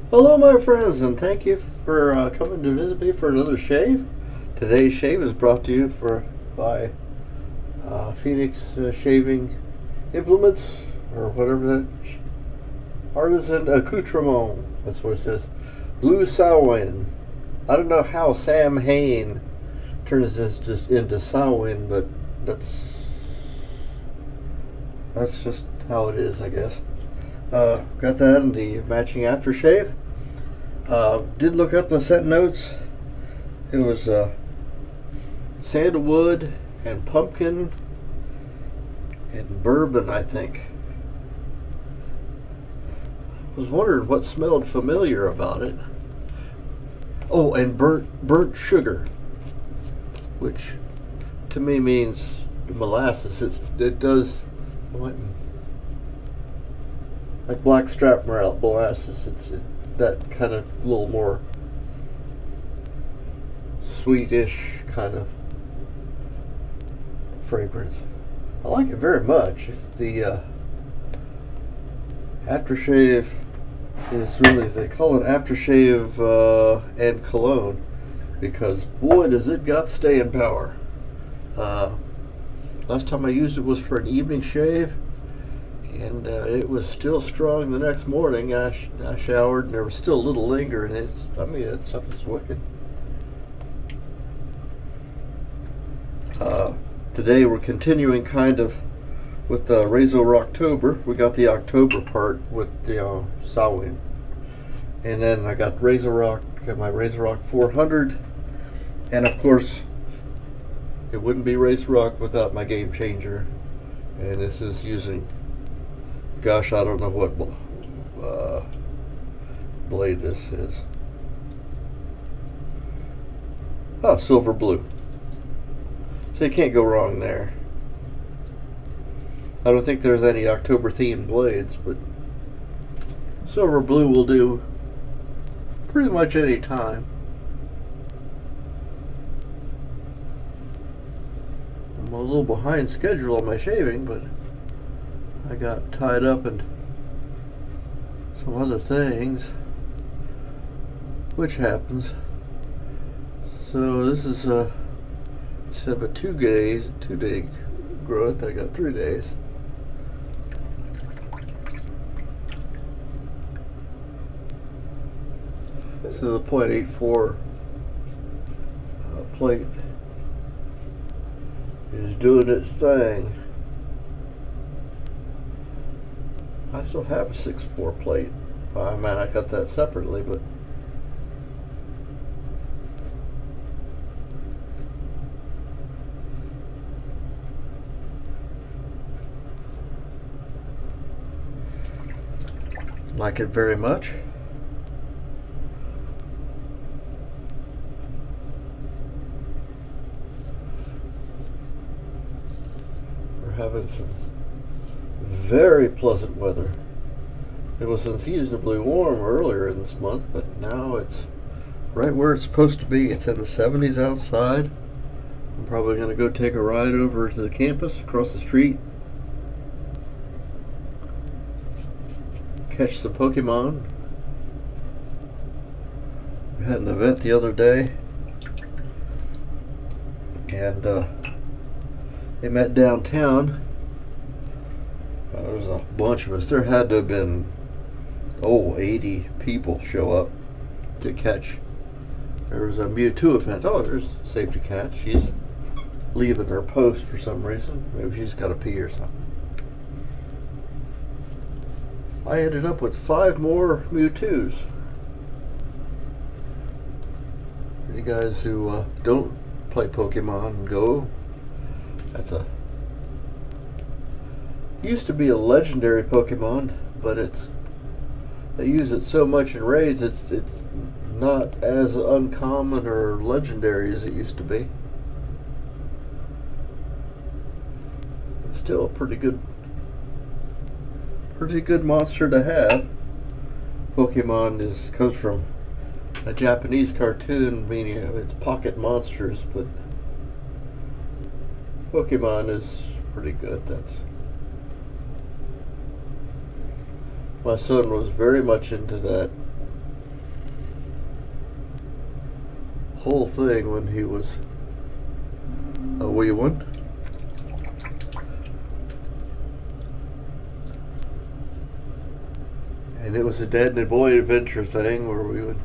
Hello, my friends, and thank you for coming to visit me for another shave. Today's shave is brought to you by Phoenix Shaving Implements, or whatever that artisan accoutrement. That's what it says. Blue Samhain. I don't know how Samhain turns this just into Samhain, but that's just how it is, I guess. Got that in the matching aftershave. Did look up the scent notes. It was sandalwood and pumpkin and bourbon, I think. I was wondering what smelled familiar about it. Oh, and burnt sugar, which to me means molasses. It does what? Like blackstrap molasses. It's that kind of little more sweetish kind of fragrance. I like it very much. The aftershave is really, they call it aftershave and cologne, because boy does it got staying power. Last time I used it was for an evening shave, and it was still strong the next morning. I showered and there was still a little linger, and that stuff is wicked. Today we're continuing kind of with the Razor October. We got the October part with the Samhain, and then I got my Razor Rock 400, and of course it wouldn't be Razor Rock without my Game Changer, and this is using, gosh, I don't know what blade this is. Oh, silver blue. So you can't go wrong there. I don't think there's any October themed blades, but silver blue will do pretty much any time. I'm a little behind schedule on my shaving, but I got tied up in some other things, which happens. So this is instead of a 2 day growth, I got 3 days. So the .84 plate is doing its thing. I still have a 6.4 plate. I mean, I got that separately, but like it very much. We're having some very pleasant weather. It was unseasonably warm earlier in this month, but now it's right where it's supposed to be. It's in the 70s outside. I'm probably going to go take a ride over to the campus across the street, catch some Pokemon. We had an event the other day, and they met downtown. There was a bunch of us. There had to have been 80 people show up to catch. There was a Mewtwo event. Oh, there's Safety Cat. She's leaving her post for some reason. Maybe she's got to pee or something. I ended up with 5 more Mewtwo's. For you guys who don't play Pokemon Go, that's used to be a legendary Pokemon, but they use it so much in raids, it's not as uncommon or legendary as it used to be. It's still a pretty good monster to have. Pokemon comes from a Japanese cartoon, meaning it's pocket monsters, but Pokemon is pretty good. My son was very much into that whole thing when he was a wee one. And it was a Dad and Boy Adventure thing where we would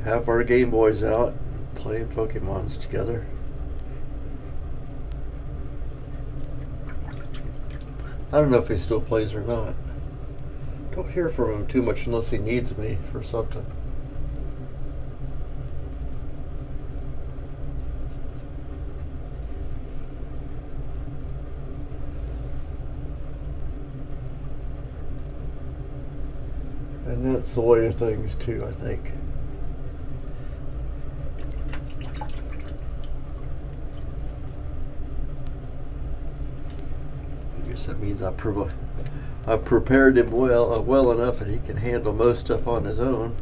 have our Game Boys out playing Pokemons together. I don't know if he still plays or not. Don't hear from him too much unless he needs me for something. And that's the way of things too, I think. I guess that means I've prepared him well enough that he can handle most stuff on his own.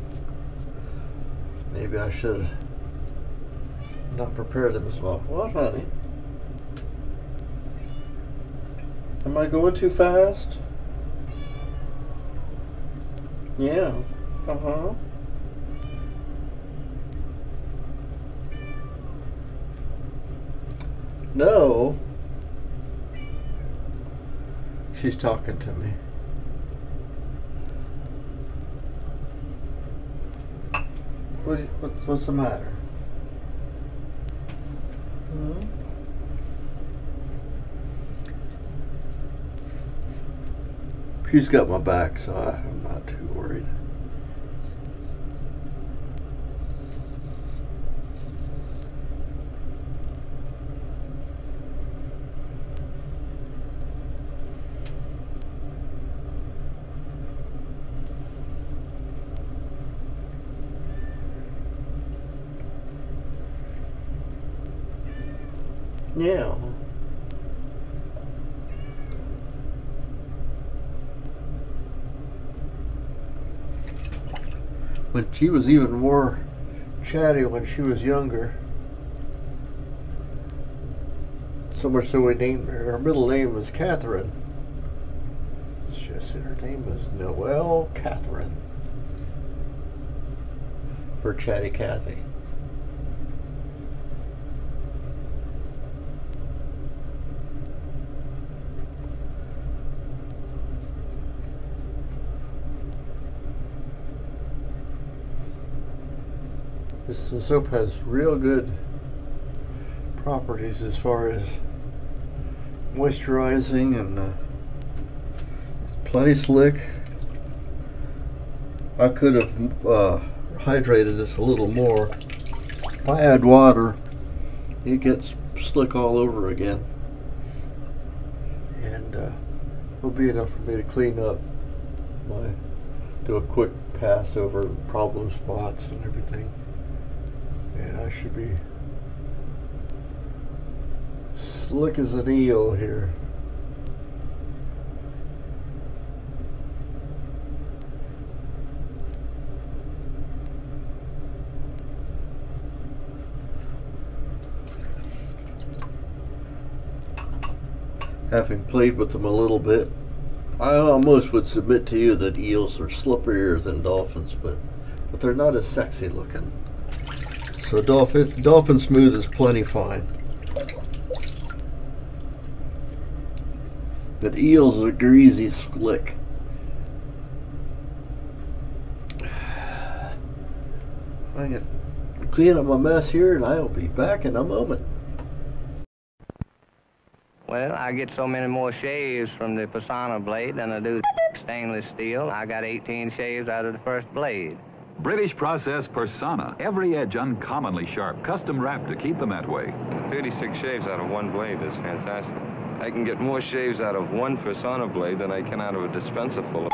Maybe I should have not prepared him as well. What, honey? Am I going too fast? Yeah. Uh-huh. No. She's talking to me. What's the matter? Hmm? She's got my back, so I'm not too worried. Yeah. But she was even more chatty when she was younger. So much so we named her. Her middle name was Catherine. It's just her name was Noelle Catherine. For Chatty Cathy. This soap has real good properties as far as moisturizing, and it's plenty slick. I could have hydrated this a little more. If I add water, it gets slick all over again, and will be enough for me to clean up do a quick pass over problem spots and everything. And I should be slick as an eel here. Having played with them a little bit, I almost would submit to you that eels are slipperier than dolphins, but they're not as sexy looking. So dolphin smooth is plenty fine. But eels are greasy slick. I'm going to clean up my mess here, and I'll be back in a moment. Well, I get so many more shaves from the Persona blade than I do stainless steel. I got 18 shaves out of the first blade. British process Persona. Every edge uncommonly sharp, custom wrapped to keep them that way. 36 shaves out of one blade is fantastic. I can get more shaves out of one Persona blade than I can out of a dispenser full of...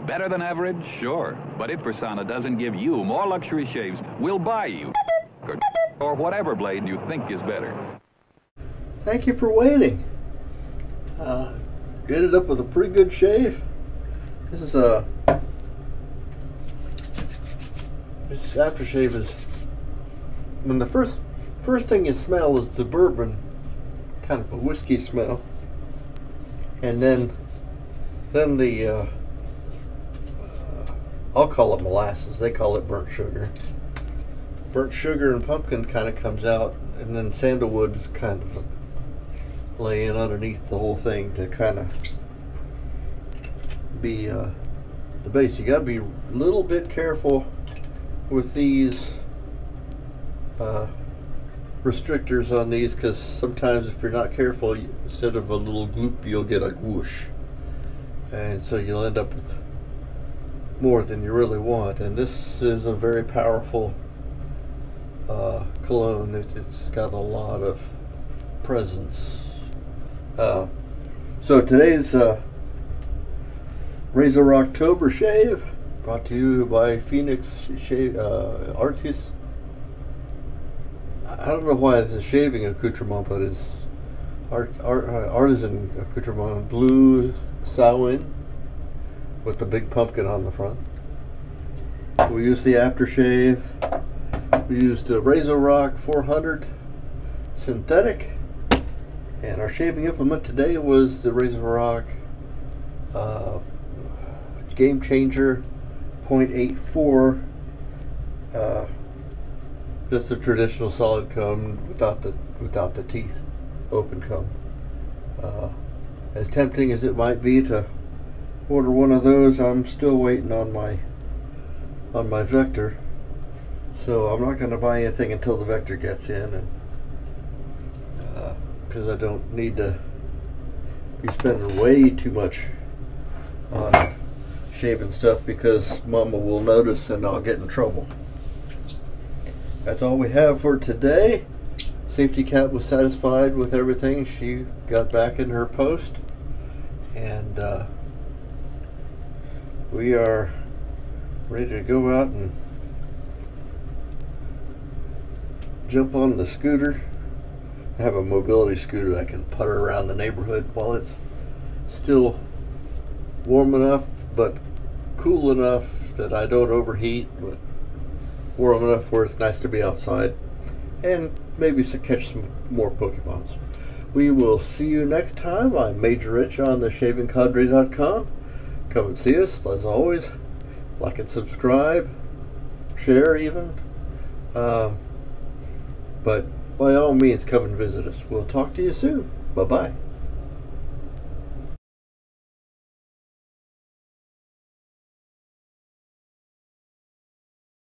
Better than average? Sure. But if Persona doesn't give you more luxury shaves, we'll buy you or whatever blade you think is better. Thank you for waiting. Ended up with a pretty good shave. This is this aftershave is when the first thing you smell is the bourbon, kind of a whiskey smell, and then the I'll call it molasses. They call it burnt sugar. Burnt sugar and pumpkin kind of comes out, and then sandalwood is kind of laying underneath the whole thing to kind of be the base. You got to be a little bit careful with these restrictors on these, because sometimes if you're not careful, instead of a little gloop, you'll get a whoosh, and so you'll end up with more than you really want. And this is a very powerful cologne. It's got a lot of presence. So today's Razor Rocktober shave brought to you by Phoenix Shave Artist. I don't know why it's a shaving accoutrement, but it's artisan accoutrement, blue Samhain with the big pumpkin on the front. We used the aftershave. We used a Razor Rock 400 synthetic, and our shaving implement today was the Razor Rock Game Changer 0.84. Just a traditional solid comb without the teeth, open comb. As tempting as it might be to order one of those, I'm still waiting on my Vector, so I'm not going to buy anything until the Vector gets in, and because I don't need to be spending way too much on shaving stuff, because Mama will notice and I'll get in trouble. That's all we have for today. Safety Cat was satisfied with everything. She got back in her post, and we are ready to go out and jump on the scooter. I have a mobility scooter that can putter around the neighborhood while it's still warm enough but cool enough that I don't overheat, but warm enough where it's nice to be outside, and maybe catch some more Pokemons. We will see you next time. I'm Major Rich on the ShavingCadre.com. Come and see us, as always. Like and subscribe, share even. But by all means, come and visit us. We'll talk to you soon. Bye-bye.